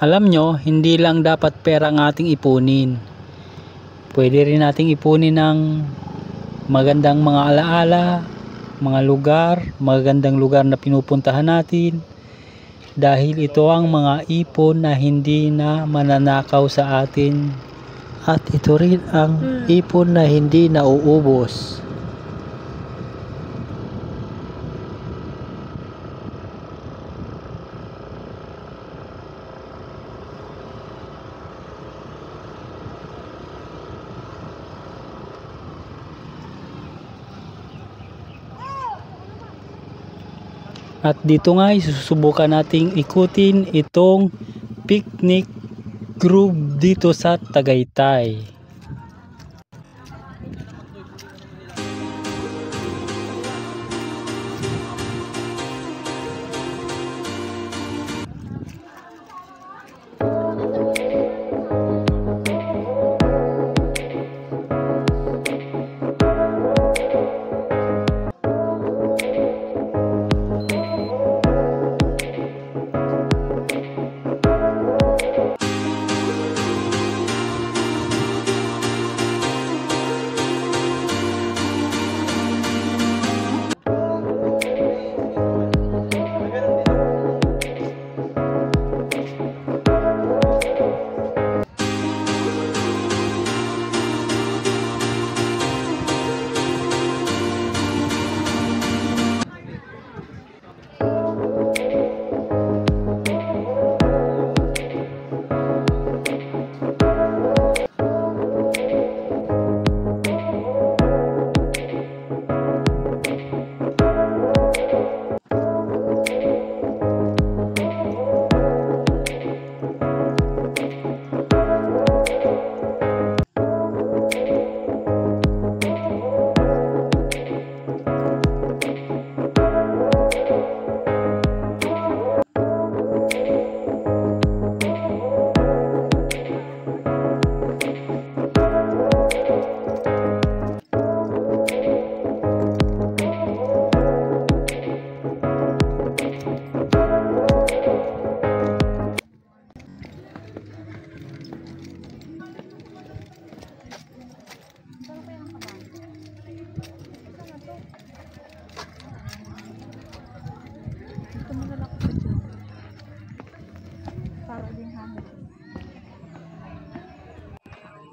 Alam nyo, hindi lang dapat pera ang ating ipunin. Pwede rin nating ipunin ng magandang mga alaala, mga lugar, magagandang lugar na pinupuntahan natin. Dahil ito ang mga ipon na hindi na mananakaw sa atin. At ito rin ang ipon na hindi nauubos. At dito nga susubukan nating ikutin itong picnic grove dito sa Tagaytay.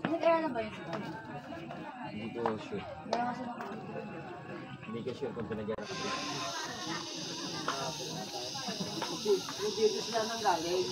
Nag-aral na ba yun? Hindi ko sure. Hindi ko sure kung pinag-aral ko. Kung dito sila nang galing.